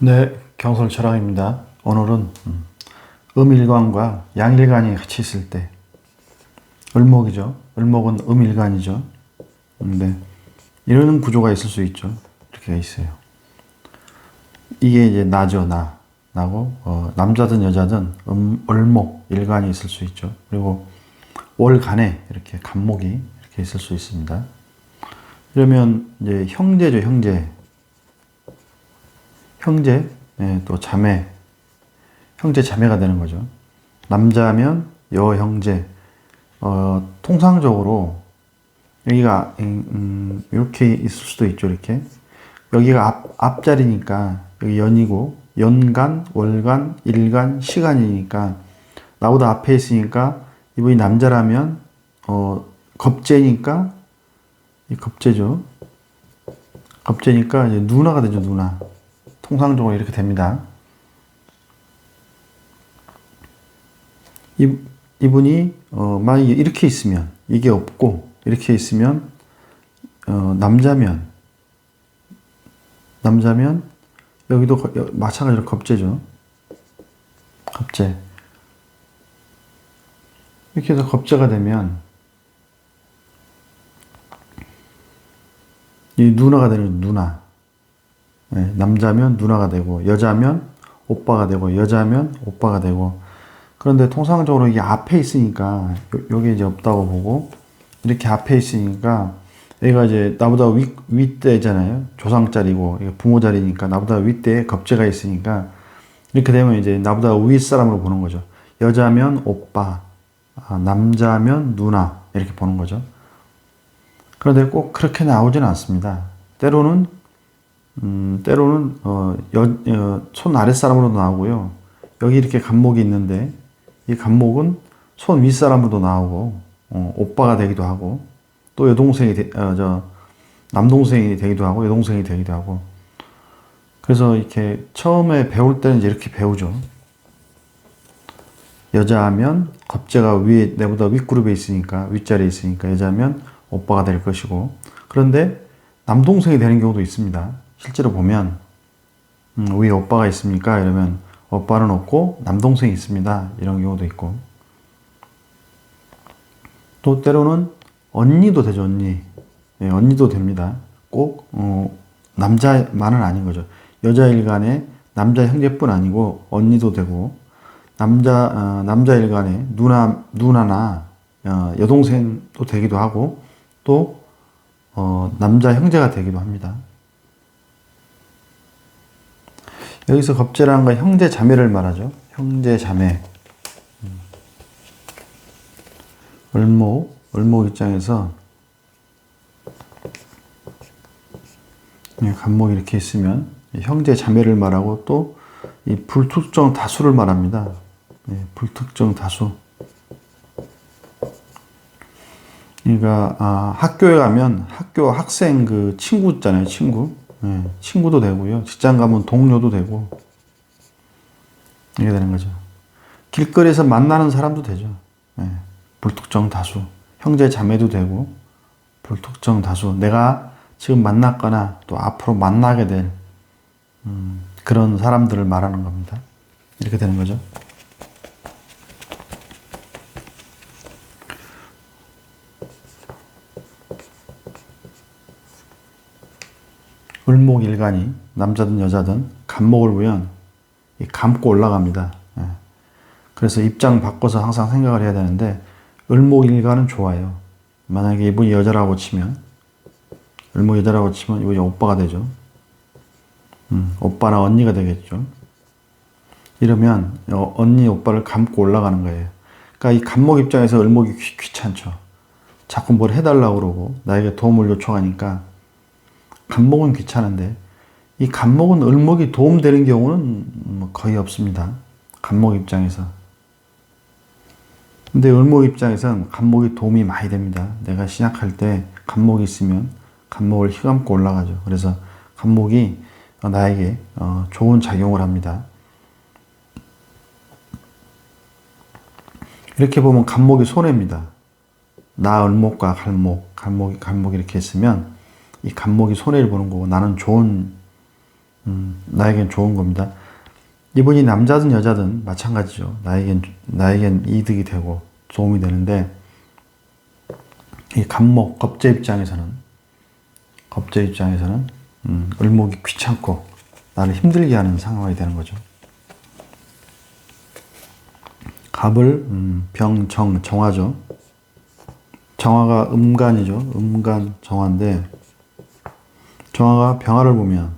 네, 경솔철학입니다. 오늘은 음일관과 양일관이 같이 있을 때 을목이죠. 을목은 음일관이죠. 근데 이런 구조가 있을 수 있죠. 이렇게 있어요. 이게 이제 나죠, 나고 남자든 여자든 을목 일관이 있을 수 있죠. 그리고 월간에 이렇게 간목이 이렇게 있을 수 있습니다. 이러면 이제 형제죠, 형제, 예, 또 자매, 형제 자매가 되는 거죠. 남자면 여형제. 통상적으로 여기가 이렇게 있을 수도 있죠. 이렇게 여기가 앞자리니까 여기 연이고 연간, 월간, 일간, 시간이니까 나보다 앞에 있으니까 이분이 남자라면 겁재니까 이 겁재죠. 겁재니까 이제 누나가 되죠. 누나. 통상적으로 이렇게 됩니다. 이분이 만약에 이렇게 있으면 이게 없고 이렇게 있으면 남자면 여기도 마찬가지로 겁재죠. 겁재. 이렇게 해서 겁재가 되면 이 누나가 되는 누나. 네, 남자면 누나가 되고 여자면 오빠가 되고 여자면 오빠가 되고. 그런데 통상적으로 이게 앞에 있으니까 여기 이제 없다고 보고 이렇게 앞에 있으니까 얘가 이제 나보다 윗대잖아요. 조상자리고 이게 부모자리니까 나보다 윗대에 겁재가 있으니까 이렇게 되면 이제 나보다 윗사람으로 보는 거죠. 여자면 오빠, 남자면 누나 이렇게 보는 거죠. 그런데 꼭 그렇게 나오지는 않습니다. 때로는 손 아랫사람으로도 나오고요. 여기 이렇게 간목이 있는데 이 간목은 손 윗사람으로도 나오고 오빠가 되기도 하고 또 남동생이 되기도 하고 여동생이 되기도 하고. 그래서 이렇게 처음에 배울 때는 이제 이렇게 배우죠. 여자하면 겁재가 위에 내보다 윗그룹에 있으니까 윗자리에 있으니까 여자면 오빠가 될 것이고. 그런데 남동생이 되는 경우도 있습니다. 실제로 보면 위에 오빠가 있습니까? 이러면 오빠는 없고 남동생이 있습니다. 이런 경우도 있고. 또 때로는 언니도 되죠. 언니. 네, 언니도 됩니다. 꼭 남자만은 아닌 거죠. 여자일간에 남자 형제뿐 아니고 언니도 되고 남자일간에 누나나 여동생도 되기도 하고 또 남자 형제가 되기도 합니다. 여기서 겁재라는 건 형제 자매를 말하죠. 형제 자매. 을목 입장에서 간목이 이렇게 있으면 형제 자매를 말하고 또 이 불특정 다수를 말합니다. 불특정 다수. 그러니까 학교에 가면 학교 학생 그 친구 있잖아요. 친구도 되고요. 직장 가면 동료도 되고 이렇게 되는 거죠. 길거리에서 만나는 사람도 되죠. 불특정 다수. 형제 자매도 되고 불특정 다수. 내가 지금 만났거나 또 앞으로 만나게 될 그런 사람들을 말하는 겁니다. 이렇게 되는 거죠. 을목일간이 남자든 여자든 간목을 보면 감고 올라갑니다. 그래서 입장 바꿔서 항상 생각을 해야 되는데 을목일간은 좋아요. 만약에 이분이 여자라고 치면 이분이 오빠가 되죠. 오빠나 언니가 되겠죠. 이러면 언니 오빠를 감고 올라가는 거예요. 그러니까 이 간목 입장에서 을목이 귀찮죠. 자꾸 뭘 해달라고 그러고 나에게 도움을 요청하니까 간목은 귀찮은데 이 간목은 을목이 도움되는 경우는 거의 없습니다. 간목 입장에서. 근데 을목 입장에서는 간목이 도움이 많이 됩니다. 내가 시작할 때 간목이 있으면 간목을 휘감고 올라가죠. 그래서 간목이 나에게 좋은 작용을 합니다. 이렇게 보면 간목이 손해입니다. 나 을목과 간목이 이렇게 있으면 이 간목이 손해를 보는 거고 나는 좋은 나에겐 좋은 겁니다. 이분이 남자든 여자든 마찬가지죠. 나에겐 이득이 되고 도움이 되는데, 이 갑목, 겁제 입장에서는 을목이 귀찮고 나를 힘들게 하는 상황이 되는 거죠. 갑을 병, 정, 정화죠. 정화가 음간이죠. 음간 정화인데, 정화가 병화를 보면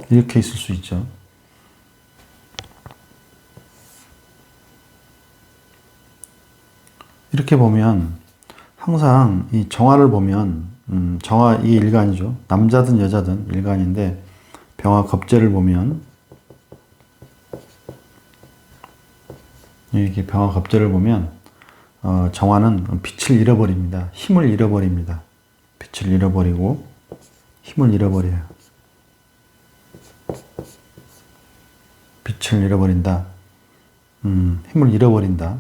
이렇게 있을 수 있죠. 이렇게 보면 항상 이 정화를 보면 정화 이게 일간이죠. 남자든 여자든 일간인데, 병화 겁재를 보면 이렇게 병화 겁재를 보면 정화는 빛을 잃어버립니다. 힘을 잃어버립니다. 빛을 잃어버리고 힘을 잃어버려요. 빛을 잃어버린다. 힘을 잃어버린다.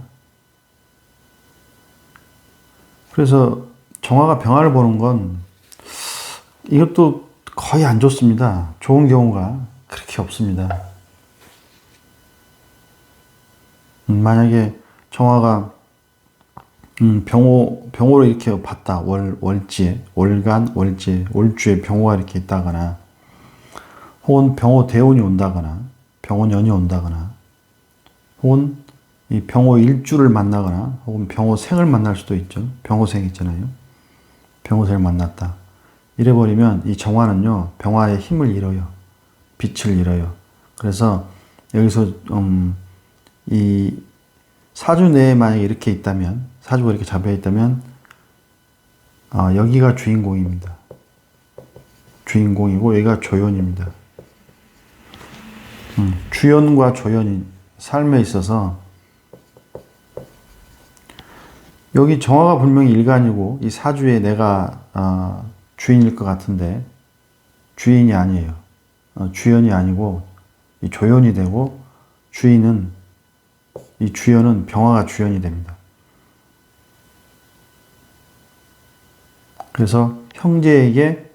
그래서 정화가 병화를 보는 건 이것도 거의 안 좋습니다. 좋은 경우가 그렇게 없습니다. 만약에 정화가 병호로 이렇게 봤다. 월지에, 월간, 월지에, 월주에 병호가 이렇게 있다거나, 혹은 병호 대운이 온다거나, 병호년이 온다거나, 혹은 이 병호 일주를 만나거나, 혹은 병호 생을 만날 수도 있죠. 병호생 있잖아요. 병호생을 만났다. 이래버리면 이 정화는요, 병화의 힘을 잃어요. 빛을 잃어요. 그래서 여기서 이 사주 내에 만약에 이렇게 있다면, 사주가 이렇게 잡혀 있다면, 여기가 주인공입니다. 주인공이고 여기가 조연입니다. 주연과 조연이 삶에 있어서, 여기 정화가 분명히 일간이고 이 사주에 내가 주인일 것 같은데 주인이 아니에요. 주연이 아니고 이 조연이 되고, 이 주연은 병화가 주연이 됩니다. 그래서 형제에게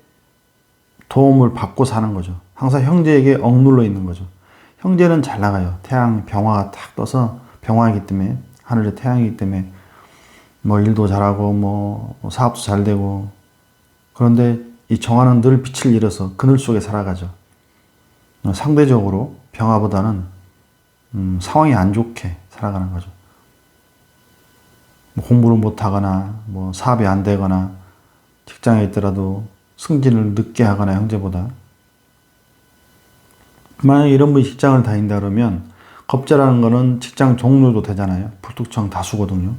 도움을 받고 사는 거죠. 항상 형제에게 억눌러 있는 거죠. 형제는 잘 나가요. 태양 병화가 탁 떠서, 병화이기 때문에, 하늘의 태양이기 때문에 뭐 일도 잘하고 뭐 사업도 잘 되고, 그런데 이 정화는 늘 빛을 잃어서 그늘 속에 살아가죠. 상대적으로 병화보다는 상황이 안 좋게 살아가는 거죠. 뭐 공부를 못하거나, 뭐 사업이 안 되거나, 직장에 있더라도 승진을 늦게 하거나, 형제보다. 만약에 이런 분이 직장을 다닌다 그러면, 겁재라는 거는 직장 종료도 되잖아요. 불특정 다수거든요.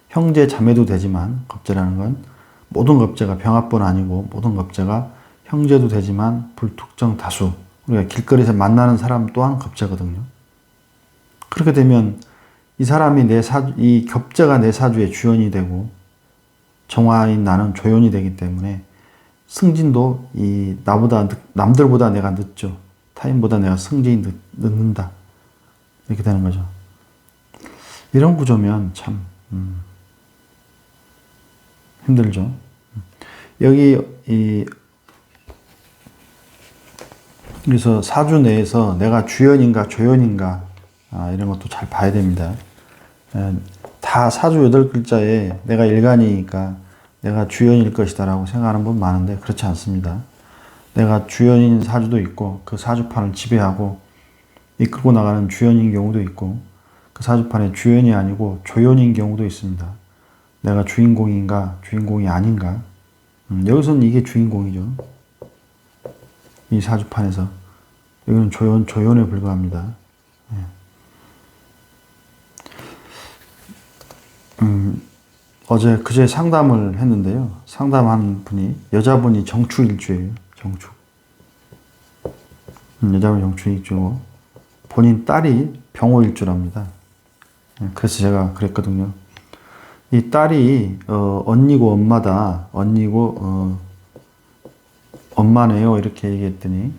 형제 자매도 되지만, 겁재라는 건 모든 겁재가 병합뿐 아니고 모든 겁재가 형제도 되지만 불특정 다수, 우리가 길거리에서 만나는 사람 또한 겁재거든요. 그렇게 되면 이 사람이 이 겁재가 내 사주의 주연이 되고 정화인 나는 조연이 되기 때문에 승진도 남들보다 내가 늦죠. 타인보다 내가 승진이 늦는다. 이렇게 되는 거죠. 이런 구조면 참 힘들죠. 여기 그래서 사주 내에서 내가 주연인가 조연인가, 이런 것도 잘 봐야 됩니다. 다 사주 8글자에 내가 일간이니까 내가 주연일 것이다 라고 생각하는 분 많은데, 그렇지 않습니다. 내가 주연인 사주도 있고 그 사주판을 지배하고 이끌고 나가는 주연인 경우도 있고, 그 사주판에 주연이 아니고 조연인 경우도 있습니다. 내가 주인공인가 주인공이 아닌가. 여기서는 이게 주인공이죠. 이 사주판에서. 여기는 조연에 불과합니다. 그제 상담을 했는데요. 상담한 분이, 여자분이 정축일주예요. 정축. 여자분이 정축일주고, 본인 딸이 병호일주랍니다. 그래서 제가 그랬거든요. 이 딸이 언니고 엄마다. 언니고 엄마네요. 이렇게 얘기했더니,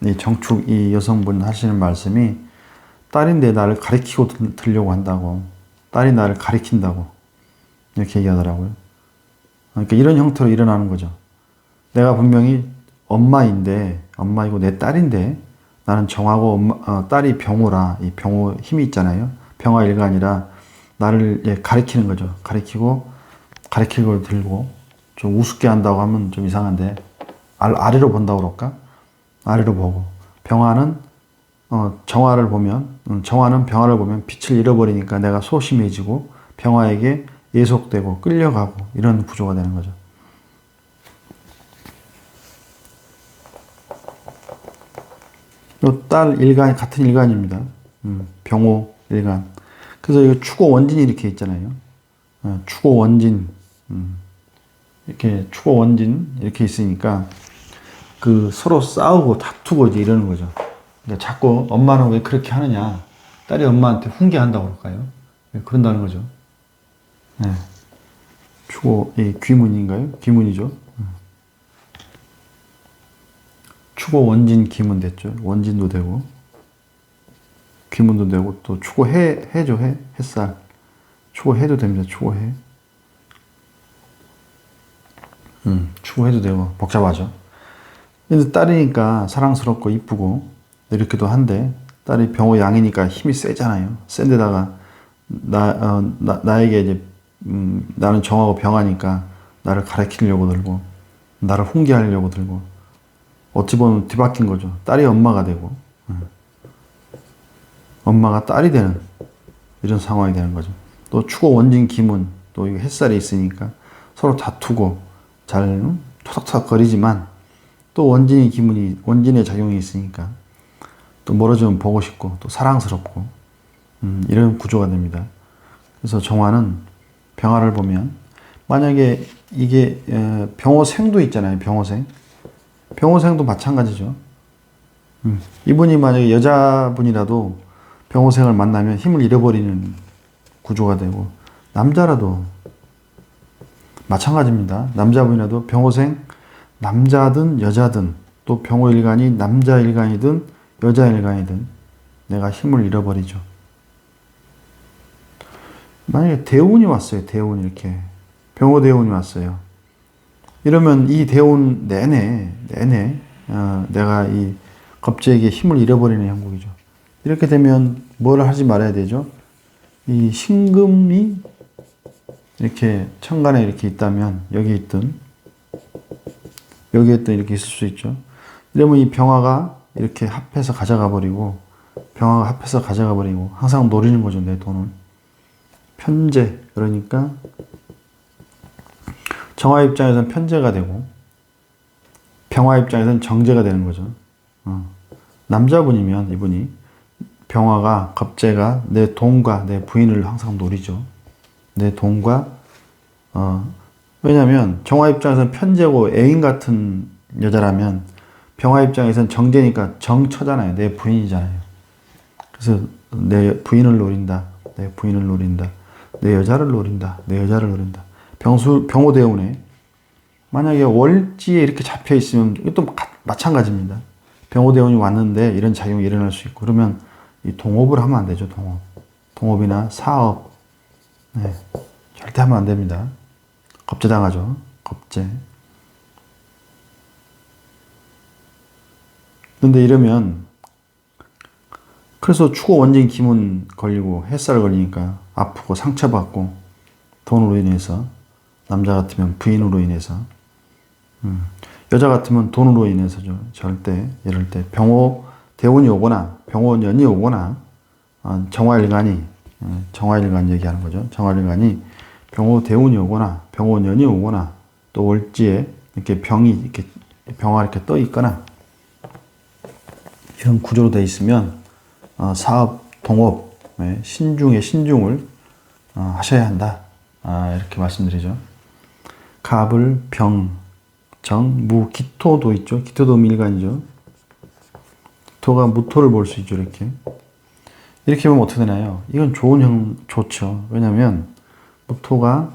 이 정축 이 여성분 하시는 말씀이, 딸인데 나를 가리키고 들려고 한다고. 딸이 나를 가리킨다고. 이렇게 얘기하더라고요. 그러니까 이런 형태로 일어나는 거죠. 내가 분명히 엄마이고 내 딸인데 나는 정하고 딸이 병호라 이 병호 힘이 있잖아요. 병화일간이라 나를 가리키는 거죠. 가리키는 걸 들고 좀 우습게 한다고 하면 좀 이상한데 아래로 본다고 그럴까? 아래로 보고 병화는 정화를 보면 정화는 병화를 보면 빛을 잃어버리니까 내가 소심해지고 병화에게 예속되고 끌려가고 이런 구조가 되는 거죠. 요 딸 일간 같은 일간입니다. 병호 일간. 그래서 이거 축오 원진이 이렇게 있잖아요. 축오 원진 이렇게 축오 원진 이렇게 있으니까 그 서로 싸우고 다투고 이제 이러는 거죠. 그러니까 자꾸 엄마는 왜 그렇게 하느냐, 딸이 엄마한테 훈계한다고 그럴까요? 왜 그런다는 거죠. 네. 축오 이 귀문인가요? 귀문이죠. 축오 원진 귀문 됐죠. 원진도 되고 귀문도 되고 또 축오 해죠. 햇살 축오 해도 됩니다. 축오 해. 축오 해도 되고 복잡하죠. 근데 딸이니까 사랑스럽고 이쁘고 이렇게도 한데 딸이 병호 양이니까 힘이 세잖아요. 센데다가 나에게 이제 나는 정하고 병하니까 나를 가르치려고 들고 나를 훈계하려고 들고 어찌 보면 뒤바뀐 거죠. 딸이 엄마가 되고 엄마가 딸이 되는 이런 상황이 되는 거죠. 또 축오 원진 기문 또 이거 햇살이 있으니까 서로 다투고 잘 토닥토닥 거리지만 또 원진의 작용이 있으니까 또 멀어지면 보고 싶고 또 사랑스럽고 이런 구조가 됩니다. 그래서 정화는 병화를 보면 만약에 이게 병호생도 있잖아요. 병호생도 마찬가지죠. 이분이 만약에 여자분이라도 병호생을 만나면 힘을 잃어버리는 구조가 되고 남자라도 마찬가지입니다. 남자분이라도 병호생 남자든 여자든 또 병호일간이 남자일간이든 여자일간이든 내가 힘을 잃어버리죠. 만약에 대운이 왔어요. 대운 이렇게 병호대운이 왔어요. 이러면 이 대운 내내 내가 이 겁재에게 힘을 잃어버리는 형국이죠. 이렇게 되면 뭘 하지 말아야 되죠? 이 신금이 이렇게 천간에 이렇게 있다면 여기에 있든 이렇게 있을 수 있죠. 이러면 이 병화가 이렇게 합해서 가져가 버리고 항상 노리는 거죠. 내 돈을. 편재 그러니까 정화 입장에서는 편재가 되고 병화 입장에서는 정제가 되는 거죠. 남자분이면 이분이 병화가 겁재가 내 돈과 내 부인을 항상 노리죠. 내 돈과 왜냐하면 정화 입장에서는 편재고 애인 같은 여자라면 병화 입장에서는 정제니까 정처잖아요. 내 부인이잖아요. 그래서 내 부인을 노린다. 내 여자를 노린다. 병호대운에 만약에 월지에 이렇게 잡혀 있으면 이것도 마찬가지입니다. 병호대운이 왔는데 이런 작용이 일어날 수 있고 그러면 이 동업을 하면 안 되죠. 동업이나 사업 절대 하면 안 됩니다. 겁재당하죠. 겁재. 근데 이러면 그래서 축오 원진 기문 걸리고 햇살 걸리니까 아프고 상처받고 돈으로 인해서 남자 같으면 부인으로 인해서 여자 같으면 돈으로 인해서죠. 절대 이럴 때 병호 대운이 오거나 병호년이 오거나 정화일간이 얘기하는 거죠. 정화일간이 병호 대운이 오거나 병호년이 오거나 또 월지에 이렇게 병화 이렇게 떠 있거나 이런 구조로 되어 있으면 사업, 동업, 신중에 신중을 하셔야 한다. 이렇게 말씀드리죠. 갑을, 병, 정, 무, 기토도 있죠. 기토도 밀간이죠. 기토가 무토를 볼 수 있죠. 이렇게 보면 어떻게 되나요? 이건 좋죠. 왜냐하면 무토가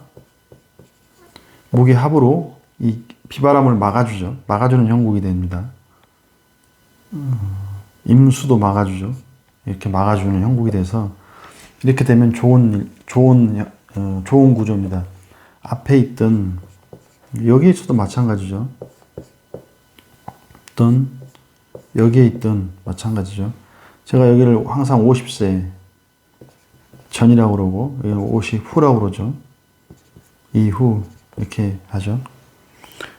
목의 합으로 이 비바람을 막아주죠. 막아주는 형국이 됩니다. 임수도 막아주죠. 이렇게 막아주는 형국이 돼서 이렇게 되면 좋은 구조입니다. 앞에 있던 여기 있어도 마찬가지죠. 있든 여기에 있든 마찬가지죠. 제가 여기를 항상 50세 전이라고 그러고 여기는 50 후라고 그러죠. 이후 이렇게 하죠.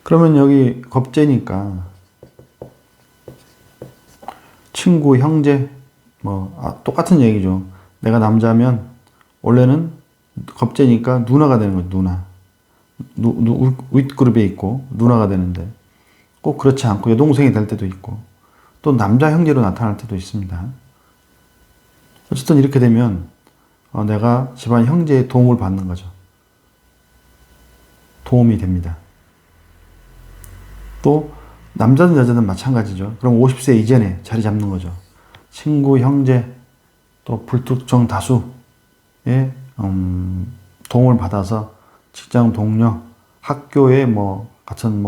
그러면 여기 겁재니까 친구, 형제 똑같은 얘기죠. 내가 남자면 원래는 겁재니까 누나가 되는 거죠. 누나. 윗그룹에 있고 누나가 되는데 꼭 그렇지 않고 여동생이 될 때도 있고 또 남자 형제로 나타날 때도 있습니다. 어쨌든 이렇게 되면 내가 집안 형제의 도움을 받는 거죠. 도움이 됩니다. 또 남자든 여자든 마찬가지죠. 그럼 50세 이전에 자리 잡는 거죠. 친구, 형제, 또 불특정 다수의 도움을 받아서 직장 동료, 학교에 같은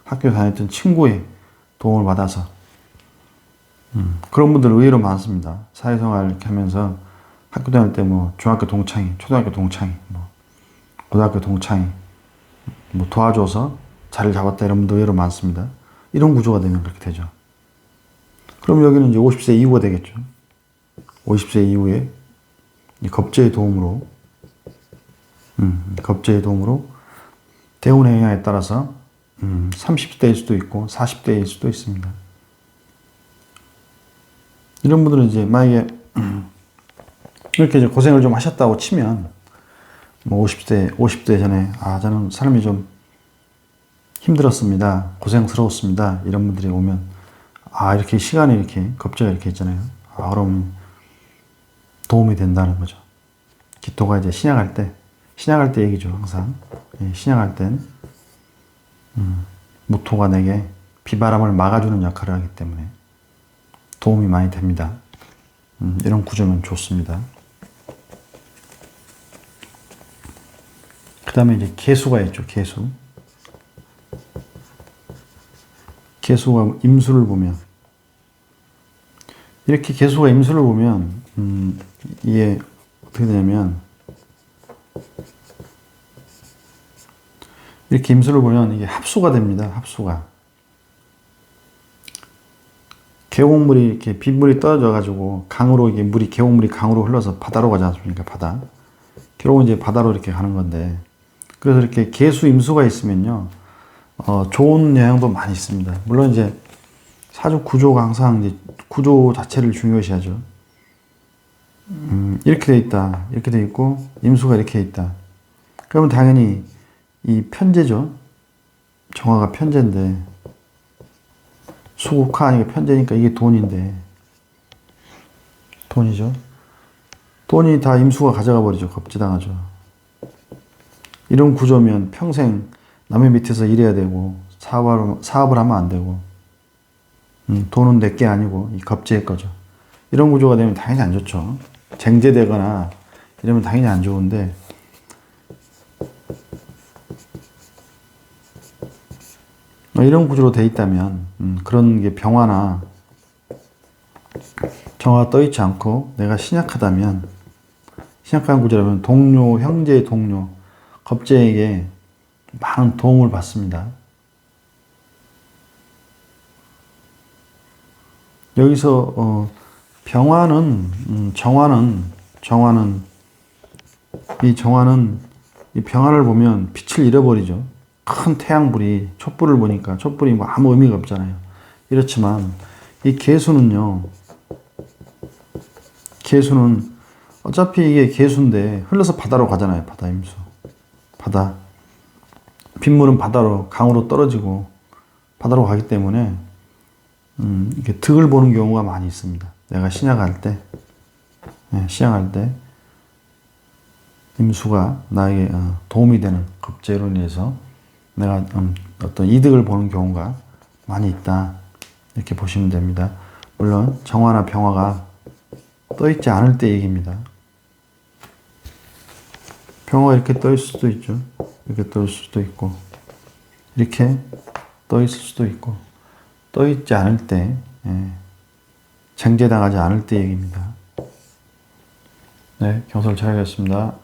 학교 다녔던 친구의 도움을 받아서 그런 분들 의외로 많습니다. 사회생활 이렇게 하면서 학교 다닐 때 중학교 동창이, 초등학교 동창이, 고등학교 동창이 도와줘서 자리를 잡았다 이런 분들 의외로 많습니다. 이런 구조가 되면 그렇게 되죠. 그럼 여기는 이제 50세 이후가 되겠죠. 50세 이후에 겁재의 도움으로 대운의 영향에 따라서 30대일 수도 있고 40대일 수도 있습니다. 이런 분들은 이제 만약에 이렇게 이제 고생을 좀 하셨다고 치면 50대 전에 저는 삶이 좀 힘들었습니다. 고생스러웠습니다. 이런 분들이 오면 이렇게 시간이 이렇게 겁재가 이렇게 있잖아요. 그럼 도움이 된다는 거죠. 기토가 이제 신약할 때 얘기죠. 항상 신약할 땐 무토가 내게 비바람을 막아주는 역할을 하기 때문에 도움이 많이 됩니다. 이런 구조는 좋습니다. 그 다음에 이제 개수가 있죠. 개수가 임수를 보면 이렇게 개수가 임수를 보면 이게 어떻게 되냐면 이렇게 임수를 보면 이게 합수가 됩니다. 합수가 계곡물이 이렇게 빗물이 떨어져 가지고 강으로 이게 계곡물이 강으로 흘러서 바다로 가지 않습니까? 바다. 결국은 이제 바다로 이렇게 가는 건데 그래서 이렇게 개수 임수가 있으면요. 좋은 영향도 많이 있습니다. 물론 이제 사주 구조가 항상 이제 구조 자체를 중요시하죠. 이렇게 돼 있다. 이렇게 돼 있고 임수가 이렇게 있다. 그러면 당연히 이 편제죠. 정화가 편제인데 수국화 아니까 편제니까 이게 돈인데 돈이죠. 돈이 다 임수가 가져가 버리죠. 겁지당하죠. 이런 구조면 평생 남의 밑에서 일해야 되고 사업을 하면 안 되고 돈은 내 게 아니고 이 겁재의 거죠. 이런 구조가 되면 당연히 안 좋죠. 쟁제되거나 이러면 당연히 안 좋은데 이런 구조로 돼 있다면 그런 게 병화나 정화가 떠 있지 않고 내가 신약하다면 신약한 구조라면 동료, 형제의 동료, 겁재에게 많은 도움을 받습니다. 여기서 병화는 정화는 이 병화를 보면 빛을 잃어버리죠. 큰 태양불이 촛불을 보니까 촛불이 아무 의미가 없잖아요. 이렇지만 이 개수는 어차피 이게 개수인데 흘러서 바다로 가잖아요. 바다 임수. 바다. 빗물은 바다로 강으로 떨어지고 바다로 가기 때문에 이렇게 득을 보는 경우가 많이 있습니다. 내가 신약할 때 임수가 나에게 도움이 되는 겁재로 인해서 내가 어떤 이득을 보는 경우가 많이 있다. 이렇게 보시면 됩니다. 물론 정화나 병화가 떠 있지 않을 때 얘기입니다. 병화가 이렇게 떠 있을 수도 있죠. 이렇게 떠 있을 수도 있고 이렇게 떠 있을 수도 있고 떠 있지 않을 때 쟁제당하지 않을 때 얘기입니다. 네, 경설 잘 하겠습니다.